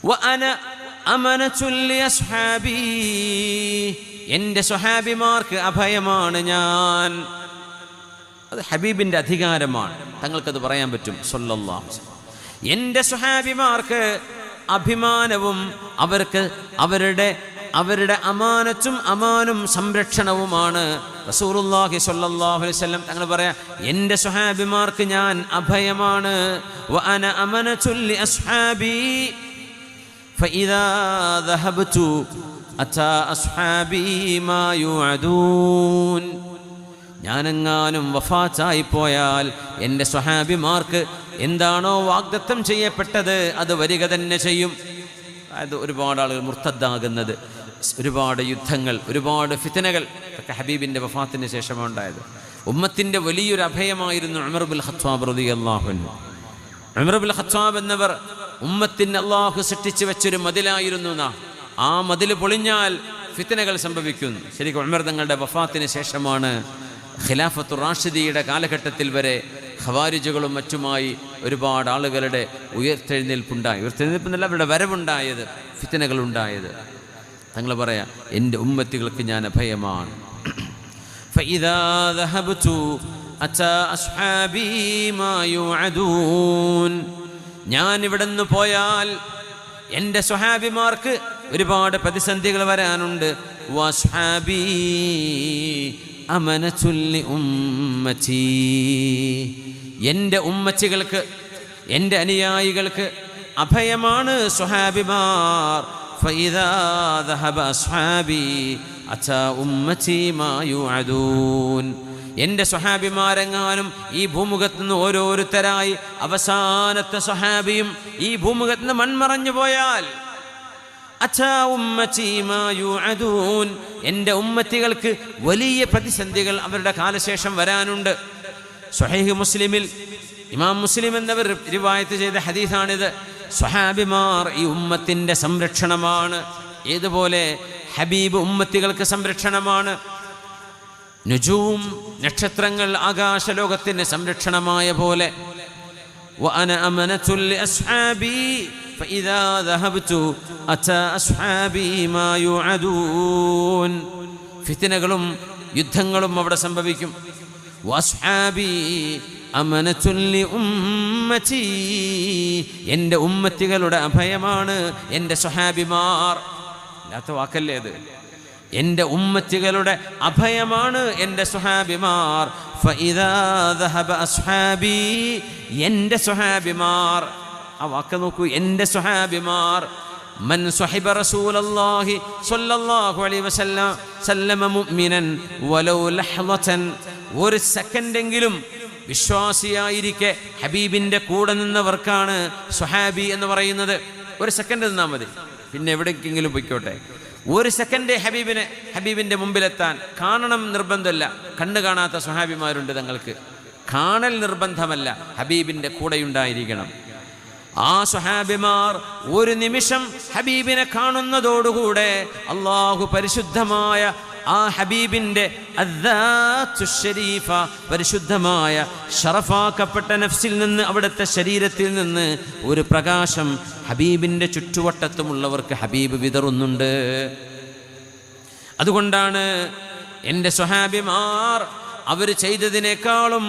വഅന അമനതുൽ ലിഅസ്ഹാബി, എൻ്റെ സ്വഹാബിമാർക്ക് അഭയമാണ് ഞാൻ. അത് ഹബീബിൻ്റെ അധികാരമാണ്, തങ്ങൾക്കത് പറയാൻ പറ്റും സല്ലല്ലാഹു അലൈഹി വസല്ലം. എൻ്റെ സ്വഹാബിമാർക്ക് അഭിമാനവും അവർക്ക് അവരുടെ അമാനത്തും അമാനും സംരക്ഷണവുമാണ്. റസൂലുള്ളാഹി സ്വല്ലല്ലാഹു അലൈഹി വസല്ലം തങ്ങൾ പറയാ, എൻ്റെ സ്വഹാബിമാർക്ക് ഞാൻ അഭയമാണ്. വഅന അമനതുൽ ലിഅസ്ഹാബി ഫഇദാ ദഹബതു അതാ അസ്ഹാബി മാ യുഅദൂൻ. ഞാനെങ്ങാനും വഫാത്തായി പോയാൽ എൻ്റെ സ്വഹാബിമാർക്ക് എന്താണോ വാഗ്ദത്തം ചെയ്യപ്പെട്ടത് അത് വരിക തന്നെ ചെയ്യും. അതായത് ഒരുപാട് ആളുകൾ മുർത്തദ്ദാകുന്നത്, ഒരുപാട് യുദ്ധങ്ങൾ, ഒരുപാട് ഫിത്നകൾ ഒക്കെ ഹബീബിൻ്റെ വഫാത്തിന് ശേഷമാണ് ഉണ്ടായത്. ഉമ്മത്തിൻ്റെ വലിയൊരു അഭയമായിരുന്നു ഉമർ ഇബ്നുൽ ഖത്താബ് റളിയല്ലാഹു അൻഹു. ഉമർ ഇബ്നുൽ ഖത്താബ് എന്നവർ ഉമ്മത്തിന് അള്ളാഹു സൃഷ്ടിച്ചു വെച്ചൊരു മതിലായിരുന്നു. ആ മതിൽ പൊളിഞ്ഞാൽ ഫിത്നകൾ സംഭവിക്കുന്നു. ശരിക്കും ഉമർ തങ്ങളുടെ വഫാത്തിന് ശേഷമാണ് ഖിലാഫത്തു റാഷിദിയുടെ കാലഘട്ടത്തിൽ വരെ ഖവാരിജുകളും മറ്റുമായി ഒരുപാട് ആളുകളുടെ ഉയർത്തെഴുന്നേൽപ്പെന്നല്ല, അവരുടെ വരവുണ്ടായത്, ഫിത്നകളുണ്ടായത്. തങ്ങൾ പറയാ, എൻ്റെ ഉമ്മത്തികൾക്ക് ഞാൻ അഭയമാണ്. ഫഇദാ ദഹബതു അതാ അസ്ഹാബി മാ യുഅദൂൻ. ഞാൻ ഇവിടെ നിന്ന് പോയാൽ എൻ്റെ സ്വഹാബിമാർക്ക് ഒരുപാട് പ്രതിസന്ധികൾ വരാനുണ്ട്. വസ്ഹാബി അമനതുൽ ലിഉമ്മതി, എൻ്റെ ഉമ്മത്തികൾക്ക്, എൻ്റെ അനുയായികൾക്ക് അഭയമാണ് സ്വഹാബിമാർ. ഫഇദാ ദഹബ അസ്ഹാബി അതാ ഉമ്മതി മാ യുഅദൂൻ. എൻ്റെ സ്വഹാബിമാരെങ്ങാനും ഈ ഭൂമുഖത്ത് നിന്ന് ഓരോരുത്തരായി അവസാനത്തെ സ്വഹാബിയും ഈ ഭൂമുഖത്ത് നിന്ന് മൺമറഞ്ഞു പോയാൽ അതാ ഉമ്മതി മാ യുഅദൂൻ, എൻ്റെ ഉമ്മത്തികൾക്ക് വലിയ പ്രതിസന്ധികൾ അവരുടെ കാലശേഷം വരാനുണ്ട്. സ്വഹീഹ് മുസ്ലിമിൽ ഇമാം മുസ്ലിം എന്നവർ റിവായത്ത് ചെയ്ത ഹദീസാണിത്. സ്വഹാബിമാർ ഈ ഉമ്മത്തിൻ്റെ സംരക്ഷണമാണ്. ഏതുപോലെ ഹബീബ് ഉമ്മത്തികൾക്ക് സംരക്ഷണമാണ്. നുജൂം, നക്ഷത്രങ്ങൾ ആകാശലോകത്തിന് സംരക്ഷണമായ പോലെ. വഅന അമനതുൽ ലിഅസ്ഹാബി ഫഇദാ ദഹബതു അതാ അസ്ഹാബി മാ യുഅദൂൻ. ഫിത്നകളും യുദ്ധങ്ങളും അവിടെ സംഭവിക്കും. വസ്ഹാബി അമനതുൽ ലിഉമ്മതി, എൻ്റെ ഉമ്മത്തികളുടെ അഭയമാണ് എൻ്റെ സ്വഹാബിമാർ. അല്ലാത്ത വാക്കല്ലേ അത്. എൻ്റെ ഉമ്മത്തികളുടെ അഭയമാണ് എൻ്റെ സ്വഹാബിമാർ. ഫഇദാ ദഹബ അസ്ഹാബി, എൻ്റെ സ്വഹാബിമാർ. ആ വാക്ക് നോക്കൂ, എൻ്റെ സ്വഹാബിമാർ. മൻ സ്വഹിബ റസൂലല്ലാഹി സ്വല്ലല്ലാഹു അലൈഹി വസല്ലമ മുഅ്മിനൻ വലൗ ലഹ്ളതൻ, ഒരു സെക്കൻഡെങ്കിലും വിശ്വാസിയായിരിക്കെ ഹബീബിൻ്റെ കൂടെ നിന്നവർക്കാണ് സ്വഹാബി എന്ന് പറയുന്നത്. ഒരു സെക്കൻഡ് നിന്നാൽ മതി, പിന്നെ എവിടേക്കെങ്കിലും പൊയ്ക്കോട്ടെ. ഒരു സെക്കൻഡ് ഹബീബിൻ്റെ മുമ്പിലെത്താൻ കാണണം നിർബന്ധമല്ല. കണ്ണു കാണാത്ത സ്വഹാബിമാരുണ്ട്, തങ്ങൾക്ക് കാണൽ നിർബന്ധമല്ല, ഹബീബിൻ്റെ കൂടെയുണ്ടായിരിക്കണം. ആ സ്വഹാബിമാർ ഒരു നിമിഷം ഹബീബിനെ കാണുന്നതോടുകൂടെ അല്ലാഹു പരിശുദ്ധമായ ആ ഹബീബിൻ്റെ അദ്ദാത്തുശ്ശരീഫ, പരിശുദ്ധമായ ഷറഫാക്കപ്പെട്ട നഫ്സിൽ നിന്ന്, അവിടുത്തെ ശരീരത്തിൽ നിന്ന് ഒരു പ്രകാശം ഹബീബിൻ്റെ ചുറ്റുവട്ടത്തുമുള്ളവർക്ക് ഹബീബ് വിതറുന്നുണ്ട്. അതുകൊണ്ടാണ് എൻ്റെ സ്വഹാബിമാർ അവർ ചെയ്തതിനേക്കാളും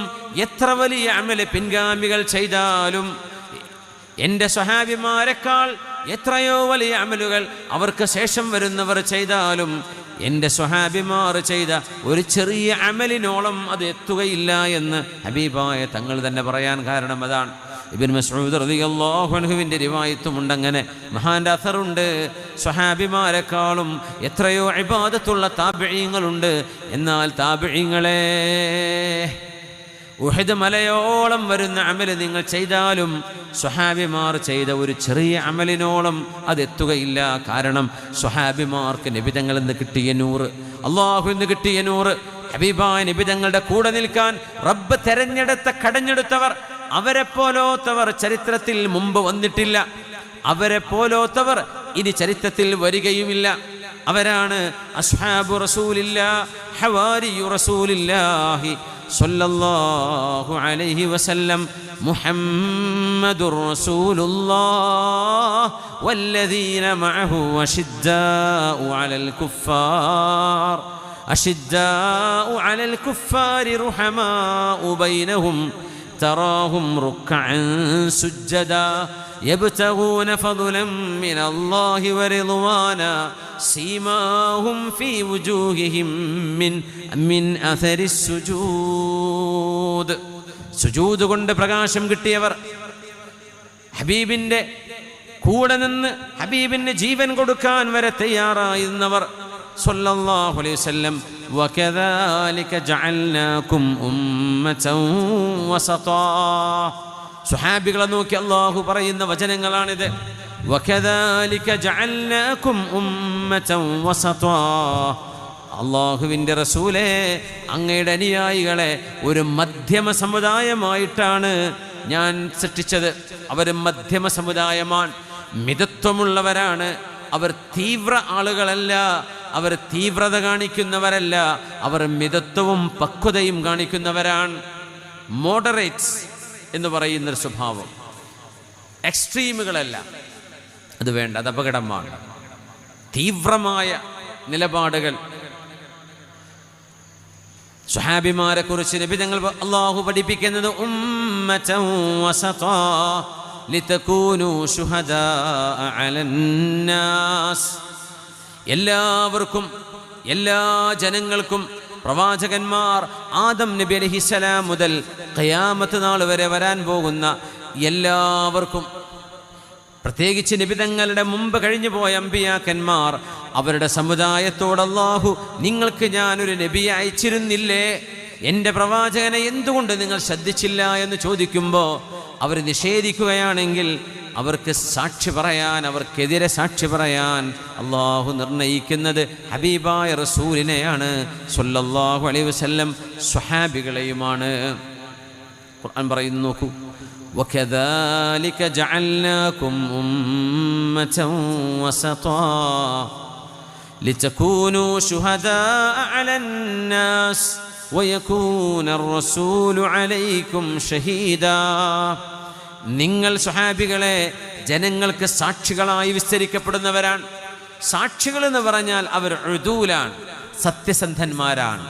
എത്ര വലിയ അമല് പിൻഗാമികൾ ചെയ്താലും, എൻ്റെ സ്വഹാബിമാരെക്കാൾ എത്രയോ വലിയ അമലുകൾ അവർക്ക് ശേഷം വരുന്നവർ ചെയ്താലും, എൻ്റെ സ്വഹാബിമാർ ചെയ്ത ഒരു ചെറിയ അമലിനോളം അത് എത്തുകയില്ല എന്ന് ഹബീബായ തങ്ങൾ തന്നെ പറയാൻ കാരണം അതാണ്. ഇബ്നു മസ്ഊദ് റളിയല്ലാഹു അൻഹുവിൻ്റെ റിവായത്തുമുണ്ട്, അങ്ങനെ മഹാൻ്റെ അഥറുണ്ട്. സ്വഹാബിമാരെക്കാളും എത്രയോ ഇബാദത്തുള്ള താബിഈങ്ങളുണ്ട്. എന്നാൽ താബിഈങ്ങളെ, ഉഹദ് മലയോളം വരുന്ന അമല് നിങ്ങൾ ചെയ്താലും സ്വഹാബിമാർ ചെയ്ത ഒരു ചെറിയ അമലിനോളം അതെത്തുകയില്ല. കാരണം സ്വഹാബിമാർക്ക് നബിതങ്ങളിൽ നിന്ന് കിട്ടിയ നൂറ്, അള്ളാഹുവിൽ നിന്ന് കിട്ടിയ നൂറ്, ഹബീബായ നബിതങ്ങളുടെ കൂടെ നിൽക്കാൻ റബ്ബ് കടഞ്ഞെടുത്തവർ, അവരെ പോലോത്തവർ ചരിത്രത്തിൽ മുമ്പ് വന്നിട്ടില്ല. അവരെ പോലോത്തവർ ഇനി ചരിത്രത്തിൽ വരികയുമില്ല. അവരാണ് അസ്ഹാബു റസൂലില്ലാഹി ഹവാരിയു റസൂലില്ലാഹി സല്ലല്ലാഹു അലൈഹി വസല്ലം മുഹമ്മദുർ റസൂലുള്ളാഹ് വല്ലദീന മഅഹു അഷിദ്ദാഉ അലൽ കുഫാരി റുഹമാഉ ബൈനഹും തറാഹും റുക്അൻ സുജ്ജദാ യബ്തഗൂന ഫദ്ലൻ മിനല്ലാഹി വറിദ്വാനാ സീമാഹും ഫീ വുജൂഹിഹിം മിൻ അഥരിസ് സുജൂദ്. സുജൂദ് കൊണ്ട് പ്രകാശം കിട്ടിയവർ, ഹബീബിൻ്റെ കൂടെ നിന്ന് ഹബീബിന് ജീവൻ കൊടുക്കാൻ വരെ തയ്യാറായിരുന്നവർ. സല്ലല്ലാഹു അലൈഹി വസല്ലം വകദാലിക ജഅൽനാകും ഉമ്മതൻ വസതാ. സ്വഹാബികളെ നോക്കി അല്ലാഹു പറയുന്ന വചനങ്ങളാണിത്. വകദാലിക ജഅൽനാകും ഉമ്മതൻ വസതാ. അല്ലാഹുവിൻ്റെ റസൂലേ, അങ്ങയുടെ അനുയായികളെ ഒരു മധ്യമ സമുദായമായിട്ടാണ് ഞാൻ സൃഷ്ടിച്ചത്. അവർ മധ്യമ സമുദായമാണ്, മിതത്വമുള്ളവരാണ്. അവർ തീവ്ര ആളുകളല്ല, അവർ തീവ്രത കാണിക്കുന്നവരല്ല, അവർ മിതത്വവും പക്വതയും കാണിക്കുന്നവരാണ്. മോഡറേറ്റ്സ് എന്ന് പറയുന്നൊരു സ്വഭാവം, എക്സ്ട്രീമുകളല്ല. അത് വേണ്ട, അത് അപകടമാണ്. തീവ്രമായ നിലപാടുകൾ. സ്വഹാബിമാരെ കുറിച്ച് നബി തങ്ങൾ അല്ലാഹു പഠിപ്പിക്കുന്നത് ഉമ്മതൻ വസതാ ലിതകൂനു ശുഹദാഅ അലന്നാസ്. എല്ലാവർക്കും, എല്ലാ ജനങ്ങൾക്കും പ്രവാചകന്മാർ ആദം നബി അലൈഹിസ്സലാം മുതൽ ഖിയാമത്ത് നാൾ വരെ വരാൻ പോകുന്ന എല്ലാവർക്കും, പ്രത്യേകിച്ച് നബിതങ്ങളുടെ മുമ്പ് കഴിഞ്ഞു പോയ അമ്പിയാക്കന്മാർ, അവരുടെ സമുദായത്തോട് അല്ലാഹു നിങ്ങൾക്ക് ഞാനൊരു നബിയെ അയച്ചിരുന്നില്ലേ, എൻ്റെ പ്രവാചകനെ എന്തുകൊണ്ട് നിങ്ങൾ ശ്രദ്ധിച്ചില്ല എന്ന് ചോദിക്കുമ്പോൾ അവർ നിഷേധിക്കുകയാണെങ്കിൽ അവർക്ക് സാക്ഷി പറയാൻ, അവർക്കെതിരെ സാക്ഷി പറയാൻ അല്ലാഹു നിർണയിക്കുന്നത് ഹബീബായ റസൂലിനെയാണ് സ്വല്ലല്ലാഹു അലൈഹി വസല്ലം, സ്വഹാബികളെയുമാണ്. ഖുർആൻ പറയുന്നു, നോക്കൂ, وَكَذَلِكَ جَعَلْنَاكُمْ أُمَّةً وَسَطًا لِتَكُونُوا شُهَدَاءَ عَلَى النَّاسِ وَيَكُونَ الرَّسُولُ عَلَيْكُمْ شَهِيدًا. നിങ്ങൾ സ്വഹാബികളെ ജനങ്ങൾക്ക് സാക്ഷികളായി വിസ്തരിക്കപ്പെടുന്നവരാണ്. സാക്ഷികൾ എന്ന് പറഞ്ഞാൽ അവർ ഉദൂലാണ്, സത്യസന്ധന്മാരാണ്.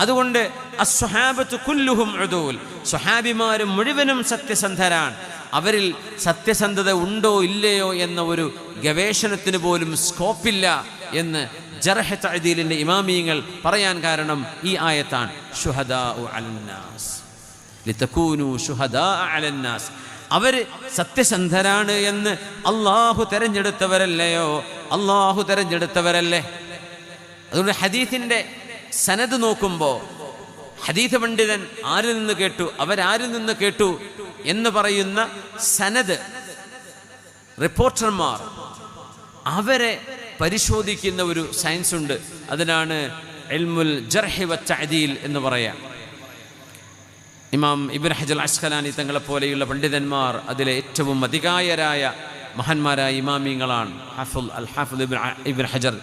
അതുകൊണ്ട് അസ്വഹാബത്തു കുല്ലുഹും ഉദൂൽ, സ്വഹാബിമാരും മുഴുവനും സത്യസന്ധരാണ്. അവരിൽ സത്യസന്ധത ഉണ്ടോ ഇല്ലയോ എന്ന ഒരു ഗവേഷണത്തിന് പോലും സ്കോപ്പില്ല എന്ന് ജർഹ് തഅദീലിന്റെ ഇമാമിയങ്ങൾ പറയാൻ കാരണം ഈ ആയത്താണ്. ശുഹദാഉ അലന്നാസ് ലിതകൂനു ശുഹദാഅ അലന്നാസ്. അവർ സത്യസന്ധരാണ് എന്ന് അല്ലാഹു തെരഞ്ഞെടുത്തവരല്ലയോ, അല്ലാഹു തെരഞ്ഞെടുത്തവരല്ലേ. അതുകൊണ്ട് ഹദീസിന്റെ സനദ് നോക്കുമ്പോൾ ഹദീസ് പണ്ഡിതൻ ആരിൽ നിന്ന് കേട്ടു, അവരാരിൽ നിന്ന് കേട്ടു എന്ന് പറയുന്ന സനദ്, റിപ്പോർട്ടർമാർ, അവരെ പരിശോധിക്കുന്ന ഒരു സയൻസ് ഉണ്ട്. അതിനാണ് ഇൽമുൽ ജർഹ് വ തഅദീൽ എന്ന് പറയാം. ഇമാം ഇബ്നു ഹജർ അസ്ഖലാനി തങ്ങളെപ്പോലെയുള്ള പണ്ഡിതന്മാർ അതിലെ ഏറ്റവും അധികായരായ മഹാന്മാരായ ഇമാമിങ്ങളാണ്. ഹാഫിദ് ഇബ്നു ഹജർ,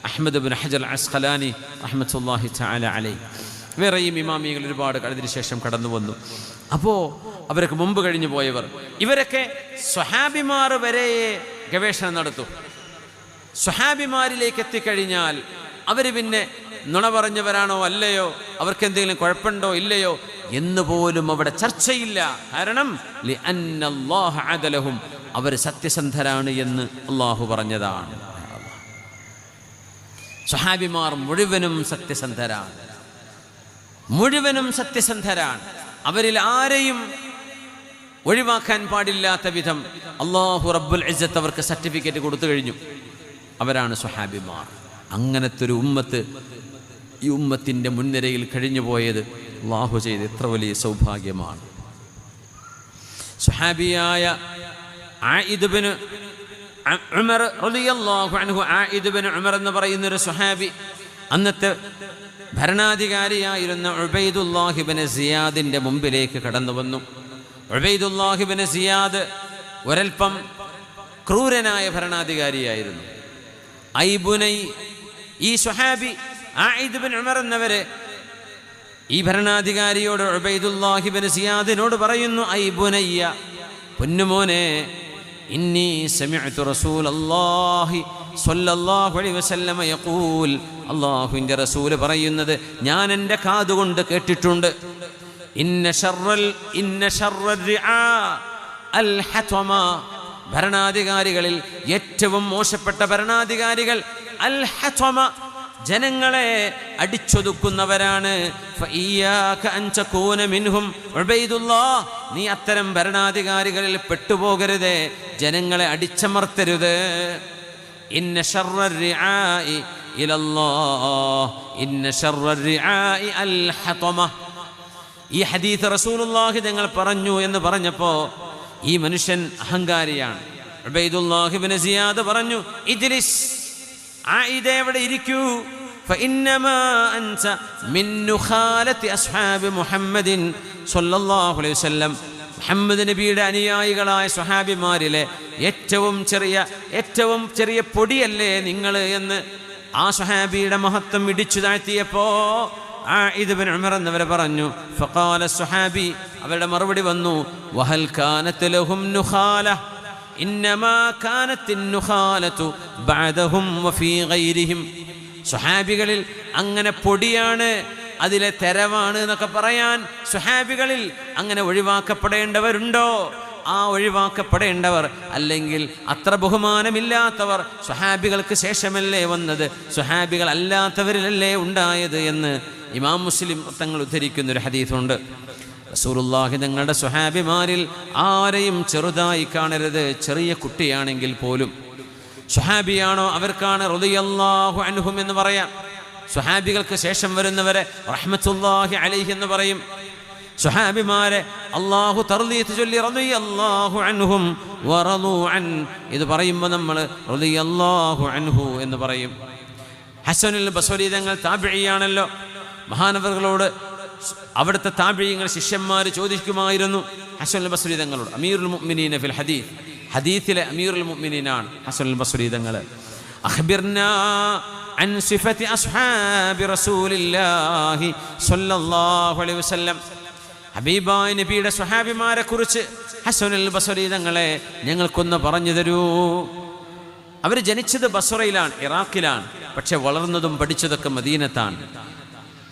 അഹ്മദ് ഇബ്നു ഹജർ അസ്ഖലാനി റഹ്മത്തുള്ളാഹി തആല അലൈഹി. വേറെയും ഇമാമികൾ ഒരുപാട് അതിനുശേഷം കടന്നു വന്നു. അപ്പോൾ അവരൊക്കെ മുമ്പ് കഴിഞ്ഞു പോയവർ, ഇവരൊക്കെ സ്വഹാബിമാർ വരെ ഗവേഷണം നടത്തും. സ്വഹാബിമാരിലേക്ക് എത്തിക്കഴിഞ്ഞാൽ അവർ പിന്നെ നുണ പറഞ്ഞവരാണോ അല്ലയോ, അവർക്ക് എന്തെങ്കിലും കുഴപ്പമുണ്ടോ ഇല്ലയോ എന്ന് പോലും അവിടെ ചർച്ചയില്ല. കാരണം ലിഅന്നല്ലാഹ അദലഹും, അവർ സത്യസന്ധരാണ് എന്ന് അല്ലാഹു പറഞ്ഞതാണ്. സ്വഹാബിമാർ മുഴുവനും സത്യസന്ധരാണ്, മുഴുവനും സത്യസന്ധരാണ്. അവരിൽ ആരെയും ഒഴിവാക്കാൻ പാടില്ലാത്ത വിധം അല്ലാഹു റബ്ബുൽ ഇസ്സത്ത് അവർക്ക് സർട്ടിഫിക്കറ്റ് കൊടുത്തു കഴിഞ്ഞു. അവരാണ് സ്വഹാബിമാർ. അങ്ങനത്തെ ഒരു ഉമ്മത്ത് ഈ ഉമ്മത്തിൻ്റെ മുൻനിരയിൽ കഴിഞ്ഞു പോയത് അല്ലാഹു ചെയ്ത് എത്ര വലിയ സൗഭാഗ്യമാണ്. സ്വഹാബിയായ ആയിദ് ബിൻ ഉമർ റളിയല്ലാഹു അൻഹു, ആയിദ് ബിൻ ഉമർ എന്ന് പറയുന്നൊരു സ്വഹാബി, അന്നത്തെ ഭരണാധികാരിയായിരുന്ന ഉബൈദുല്ലാഹി ബിൻ സിയാദിൻ്റെ മുമ്പിലേക്ക് കടന്നു വന്നു. ഉബൈദുല്ലാഹി ബിൻ സിയാദ് ഒരൽപ്പം ക്രൂരനായ ഭരണാധികാരിയായിരുന്നു. ഐബുനൈ, ഈ സ്വഹാബി ആയിദ് ബിൻ ഉമർ എന്നവരെ ഈ ഭരണാധികാരിയോട് ഉബൈദുല്ലാഹി ബിൻ സിയാദിനോട് പറയുന്നു, ഐബുനയ്യ, പൊന്നുമോനെ, ഇന്നി സമിഅ്തു റസൂലല്ലാഹി സ്വല്ലല്ലാഹു അലൈഹി വസല്ലമ യഖൂൽ, അല്ലാഹുവിൻ്റെ റസൂൽ പറയുന്നത് ഞാൻ എൻ്റെ കാതുകൊണ്ട് കേട്ടിട്ടുണ്ട്. ഇന്ന ശർറൽ റിആ അൽ ഹത്വമ, ഭരണാധികാരികളിൽ ഏറ്റവും മോശപ്പെട്ട ഭരണാധികാരികൾ അൽ ഹത്വമ, ജനങ്ങളെ അടിച്ചൊതുക്കുന്നവരാണ്. ഫഇയ്യാക അൻ തകൂന മിൻഹും ഉബൈദുല്ലാഹ്, നീ അത്തരം ഭരണാധികാരികളിൽ പെട്ടുപോകരുതേ, ജനങ്ങളെ അടിച്ചമർത്തരുത്. ഇന്ന ശർറർ റിആഇ ഇലല്ലാഹ്, ഇന്ന ശർറർ റിആഇ അൽ ഹത്വമ. ഈ ഹദീസ് റസൂലുള്ളാഹി തങ്ങൾ പറഞ്ഞു എന്ന് പറഞ്ഞപ്പോൾ ഈ മനുഷ്യൻ അഹങ്കാരിയാണ്. ഉബൈദുല്ലാഹ് ഇബ്നു സിയാദ് പറഞ്ഞു, ഇജ്ലിസ്, ആയിദ ഇവിടെ ഇരിക്കൂ. ഫഇന്നമാ അൻത മിൻ നുഖാലത്തി അസ്ഹാബി മുഹമ്മദിൻ സ്വല്ലല്ലാഹു അലൈഹി വസല്ലം, മുഹമ്മദ് നബിയുടെ അനുയായികളായ സ്വഹാബിമാരിലെ ഏറ്റവും ചെറിയ പൊടിയല്ലേ നിങ്ങൾ എന്ന് ആ സ്വഹാബിയുടെ മഹത്വം ഇടിച്ചു താഴ്ത്തിയപ്പോ ആയിദ് ഇബ്നു ഉമർ എന്നവരെ പറഞ്ഞു. ഫഖാല സ്വഹാബി, അവരുടെ മറുപടി വന്നു, വഹൽ കാനത്ത് ലഹും നുഖാല ഇന്നമാ കാനത്തിൻ നുഖാലതു ബഅദഹും വഫീ ഗൈരിഹിം. സ്വഹാബികളിൽ അങ്ങനെ പൊടിയാണ്, അതിലെ തെരവാണ് എന്നൊക്കെ പറയാൻ സ്വഹാബികളിൽ അങ്ങനെ ഒഴിവാക്കപ്പെടേണ്ടവരുണ്ടോ? ആ ഒഴിവാക്കപ്പെടേണ്ടവർ അല്ലെങ്കിൽ അത്ര ബഹുമാനമില്ലാത്തവർ സ്വഹാബികൾക്ക് ശേഷമല്ലേ വന്നത്, സ്വഹാബികൾ അല്ലാത്തവരിലല്ലേ ഉണ്ടായത് എന്ന് ഇമാം മുസ്ലിം തങ്ങൾ ഉദ്ധരിക്കുന്നൊരു ഹദീസുണ്ട്. റസൂലുള്ളാഹി തങ്ങളുടെ സ്വഹാബിമാരിൽ ആരെയും ചെറുതായി കാണരുത്, ചെറിയ കുട്ടിയാണെങ്കിൽ പോലും. സ്വഹാബിയാണോ അവർക്കാണ് റളിയല്ലാഹു അൻഹും എന്ന് പറയാം. സ്വഹാബികൾക്ക് ശേഷം വരുന്നവരെ റഹ്മത്തുള്ളാഹി അലൈഹി എന്ന് പറയും. സ്വഹാബിമാരെ അല്ലാഹു തർളീത്ത് ചൊല്ലി റളിയല്ലാഹു അൻഹും വറളൂ അൻ, ഇത് പറയുമ്പോൾ നമ്മൾ റളിയല്ലാഹു അൻഹു എന്ന് പറയും. ഹസനുൽ ബസ്രി തങ്ങൾ താബിഈയാണല്ലോ. മഹാനവറുകളോട് അവിടുത്തെ താബിഈങ്ങൾ ശിഷ്യന്മാർ ചോദിക്കുമായിരുന്നു ഹസനുൽ ബസ്രി തങ്ങളോട്, അമീറുൽ മുഅ്മിനീന ഫിൽ ഹദീസ്, ഹദീസിലെ അമീറുൽ മുഅ്മിനീനാണ് ഹസനുൽ ബസ്രി തങ്ങൾ. അഖ്ബിർനാ അൻ സിഫത്തി അസ്ഹാബി റസൂലില്ലാഹി സ്വല്ലല്ലാഹു അലൈഹി വസല്ലം, ഹബീബായ നബിയുടെ സ്വഹാബിമാരെ കുറിച്ച് ഹസനുൽ ബസ്രി തങ്ങളെ ഞങ്ങൾക്കൊന്ന് പറഞ്ഞു തരൂ. അവർ ജനിച്ചത് ബസ്രയിലാണ്, ഇറാഖിലാണ്, പക്ഷെ വളർന്നതും പഠിച്ചതൊക്കെ മദീനത്താണ്.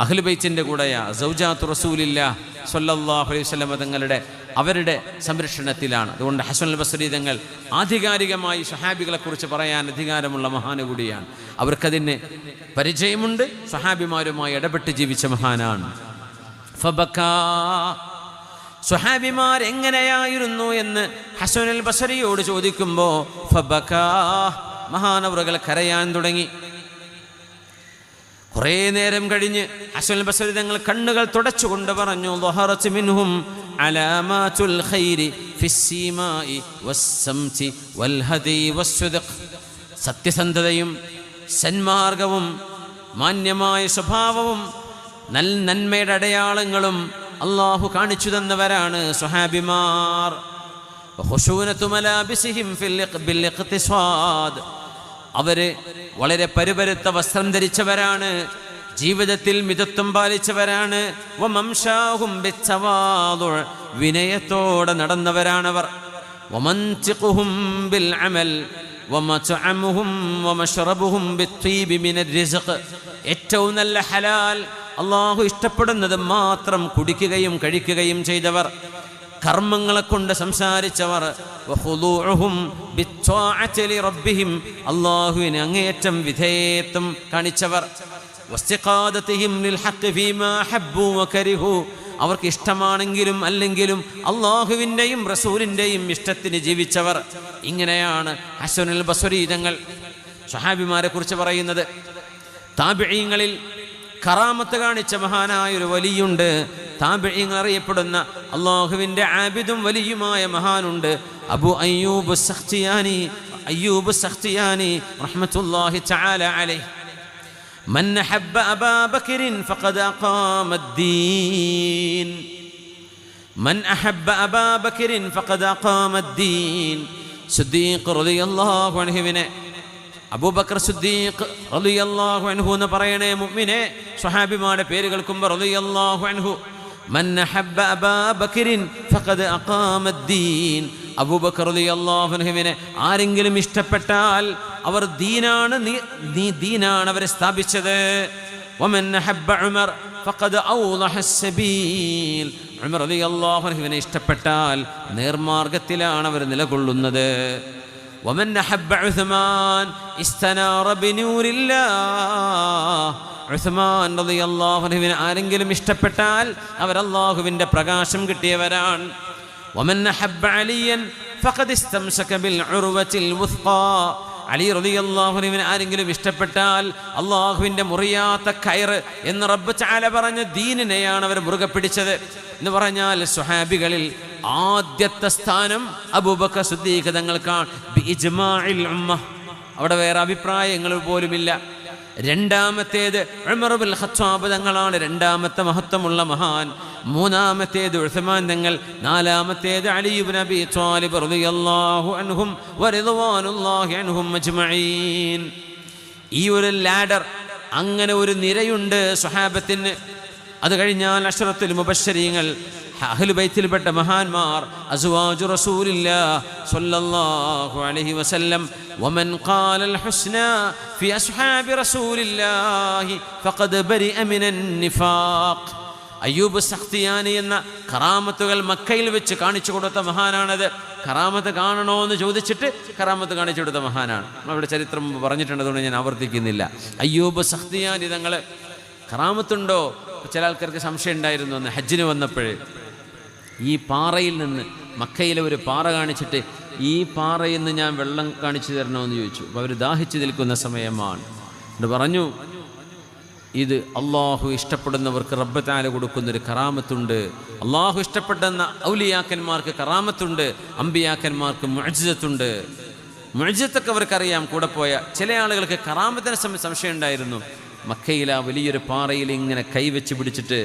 അഹ്ലു ബൈത്തിന്റെ കൂടെയാ, സൗജാത്തു റസൂലില്ലാഹ് സ്വല്ലല്ലാഹു അലൈഹി വസല്ലം തങ്ങളുടെ അവരുടെ സംരക്ഷണത്തിലാണ്. അതുകൊണ്ട് ഹസനുൽ ബസ്രി തങ്ങൾ ആധികാരികമായി സ്വഹാബികളെ കുറിച്ച് പറയാൻ അധികാരമുള്ള മഹാന് കൂടിയാണ്. അവർക്കതിന് പരിചയമുണ്ട്, സ്വഹാബിമാരുമായി ഇടപെട്ട് ജീവിച്ച മഹാനാണ്. ഫബക്കാ, സ്വഹാബിമാർ എങ്ങനെയായിരുന്നു എന്ന് ഹസനുൽ ബസ്രിയോട് ചോദിക്കുമ്പോൾ ഫബക്കാ, മഹാനവറുകൾ കരയാൻ തുടങ്ങി. കുറേ നേരം കഴിഞ്ഞ് ഹസനുൽ ബസ്രി തങ്ങൾ കണ്ണുകൾ തുടച്ചുകൊണ്ട് പറഞ്ഞു, ളഹറത് മിൻഹും അലാമാതുൽ ഖൈരി ഫിസ്സിമായി വസ്സംതി വൽഹദി വസ്സുദ്ഖ്, സത്യസന്ധതയും സന്മാർഗവും മാന്യമായ സ്വഭാവവും നന്മയുടെ അടയാളങ്ങളും അള്ളാഹു കാണിച്ചു തന്നവരാണ് സ്വഹാബിമാർ. ഖുശൂനതു മലാബിസിഹിം ബിൽ ഇഖ്തിസാദ്, അവര് വളരെ പരുപരുത്ത വസ്ത്രം ധരിച്ചവരാണ്, ജീവിതത്തിൽ മിതത്വം പാലിച്ചവരാണ്. വമംശാഹും ബിത്തവാദു, വിനയത്തോടെ നടന്നവരാണവർ. വമൻതിഖുഹും ബിൽ അമൽ വമത്അമുഹും വമശ്റബുഹും ബിത്വീബി മിനർ റിസ്ഖ്, ഏറ്റവും നല്ല ഹലാൽ അള്ളാഹു ഇഷ്ടപ്പെടുന്നത് മാത്രം കുടിക്കുകയും കഴിക്കുകയും ചെയ്തവർ, കർമ്മങ്ങളെ കൊണ്ട് സംസാരിച്ചവർ. വഖുദൂഉഹും ബിത്വാഅതി ലിറബ്ബിഹിം, അല്ലാഹുവിന് അങ്ങേയറ്റം വിധേയത്വം കാണിച്ചവർ. വസ്തിഖാദതിഹിം ലിൽ ഹഖ് ഫീമാ ഹബ്ബു വകരിഹു, അവർക്ക് ഇഷ്ടമാണെങ്കിലും അല്ലെങ്കിലും അള്ളാഹുവിൻ്റെയും റസൂലിൻ്റെയും ഇഷ്ടത്തിന് ജീവിച്ചവർ. ഇങ്ങനെയാണ് ഹസനുൽ ബസ്രി തങ്ങൾ സ്വഹാബിമാരെ കുറിച്ച് പറയുന്നത്. താബിഈങ്ങളിൽ കറാമത്ത് കാണിച്ച മഹാനായൊരു വലിയുണ്ട്. താബിഈങ്ങൾ അറിയപ്പെടുന്ന അള്ളാഹുവിൻ്റെ ആബിദും വലിയുമായ മഹാനുണ്ട്, അബു അയ്യൂബ് സഖ്തിയാനി റഹ്മത്തുള്ളാഹി തആല അലൈഹി. മൻ അഹബ്ബ അബാ ബക്രിൻ ഫഖദ് അഖാമദ്ദീൻ, മൻ അഹബ്ബ അബാ ബക്രിൻ ഫഖദ് അഖാമദ്ദീൻ. സിദ്ദീഖ് റളിയല്ലാഹു അൻഹുവിനെ അബൂബക്കർ സിദ്ദീഖ് റളിയല്ലാഹു അൻഹു എന്ന് പറയണേ മുഅ്മിനെ. സ്വഹാബിമാരുടെ പേര് കേൾക്കുമ്പോൾ റളിയല്ലാഹു അൻഹു. മൻ അഹബ്ബ അബാ ബക്രിൻ ഫഖദ് അഖാമദ്ദീൻ, അബൂബക്കർ റളിയല്ലാഹു അൻഹുവിനെ ആരെങ്കിലും ഇഷ്ടപ്പെട്ടാൽ അവർ ദീനാണ് ദീനാണ് അവരെ സ്ഥാപിച്ചത്. വമൻ അഹബ്ബ ഉമർ ഫഖദ് ഔളഹ അസ്സബീൽ. ഉമർ റളിയല്ലാഹു അൻഹുവിനെ ഇഷ്ടപ്പെട്ടാൽ നേർമാർഗത്തിലാണ് അവർ നിലകൊള്ളുന്നത്. വമൻ അഹബ്ബ ഉസ്മാൻ ഇസ്തനാറ ബിനൂരില്ലാഹ്. ഉസ്മാൻ റളിയല്ലാഹു അൻഹുവിനെ ആരെങ്കിലും ഇഷ്ടപ്പെട്ടാൽ അവർ അല്ലാഹുവിൻ്റെ പ്രകാശം കിട്ടിയവരാണ്. വമൻ അഹബ്ബ അലിയൻ ഫഖദ് ഇസ്തംസക ബിൽ ഉർവത്തിൽ വുസ്ഖാ. അലി റളിയല്ലാഹു അൻഹുവിനെ ആരെങ്കിലും ഇഷ്ടപ്പെട്ടാൽ അല്ലാഹുവിൻ്റെ മുറിയാത്ത കയറ് എന്ന് റബ്ബ് തആല പറഞ്ഞ ദീനിനെയാണ് അവർ മുറുകെ പിടിച്ചത്. എന്ന് പറഞ്ഞാൽ സ്വഹാബികളിൽ ആദ്യത്തെ സ്ഥാനം അബൂബക്കർ സിദ്ദീഖ് തങ്ങൾക്കാണ് ബിഇജ്മാഇൽ ഉമ്മ. അവിടെ വേറെ അഭിപ്രായങ്ങൾ പോലുമില്ല. രണ്ടാമത്തേത് ഉമർ ഇബ്നുൽ ഖത്താബ് തങ്ങളാണ്, രണ്ടാമത്തെ മഹത്വമുള്ള മഹാൻ. മൂന്നാമത്തേത് ഉസ്മാൻ തങ്ങൾ. നാലാമത്തേത് അലി ഇബ്നു അബീ ത്വാലിബ് റളിയല്ലാഹു അൻഹും വറിദ്വാനുല്ലാഹി അൻഹും അജ്മഈൻ. ഈ ഒരു ലാഡർ, അങ്ങനെ ഒരു നിരയുണ്ട് സ്വഹാബത്തിന്. അത് കഴിഞ്ഞാൽ അശ്റത്തുൽ മുബശ്ശരീങ്ങൾ, അഹ്ലു ബൈത്തിൽപ്പെട്ട മഹാന്മാർ, അസ്വാജു റസൂലില്ലാഹ് സ്വല്ലല്ലാഹു അലൈഹി വസല്ലം. വമൻ ഖാലൽ ഹുസ്നാ ഫി അസ്ഹാബി റസൂലില്ലാഹി ഫഖദ് ബരിഅ മിനൻ നിഫാഖ്. അയ്യൂബ് സഖ്തിയാനി എന്ന കറാമത്തുകൾ മക്കയിൽ വെച്ച് കാണിച്ചു കൊടുത്ത മഹാനാണത്. കറാമത്ത് കാണണോ എന്ന് ചോദിച്ചിട്ട് കറാമത്ത് കാണിച്ചു കൊടുത്ത മഹാനാണ്. അവിടെ ചരിത്രം പറഞ്ഞിട്ടുണ്ട്, അതുകൊണ്ട് ഞാൻ ആവർത്തിക്കുന്നില്ല. അയ്യൂബ് സഖ്തിയാനി തങ്ങൾ കറാമത്തുണ്ടോ? ചില ആൾക്കാർക്ക് സംശയം ഉണ്ടായിരുന്നു. എന്ന് ഹജ്ജിന് വന്നപ്പോഴേ ഈ പാറയിൽ നിന്ന്, മക്കയിലെ ഒരു പാറ കാണിച്ചിട്ട് ഈ പാറയിൽ നിന്ന് ഞാൻ വെള്ളം കാണിച്ചു തരണമെന്ന് ചോദിച്ചു. അപ്പോൾ അവർ ദാഹിച്ചു നിൽക്കുന്ന സമയമാണ്. എന്നിട്ട് പറഞ്ഞു, ഇത് അള്ളാഹു ഇഷ്ടപ്പെടുന്നവർക്ക് റബ്ബ് തആല കൊടുക്കുന്നൊരു കറാമത്തുണ്ട്. അള്ളാഹു ഇഷ്ടപ്പെടുന്ന ഔലിയാക്കന്മാർക്ക് കറാമത്തുണ്ട്, അമ്പിയാക്കന്മാർക്ക് മുഅ്ജിസത്തുണ്ട്. മുഅ്ജിസത്തൊക്കെ അവർക്കറിയാം, കൂടെ പോയ ചില ആളുകൾക്ക് കറാമത്തിനെ സംശയം ഉണ്ടായിരുന്നു. മക്കയിൽ ആ വലിയൊരു പാറയിൽ ഇങ്ങനെ കൈവച്ച് പിടിച്ചിട്ട്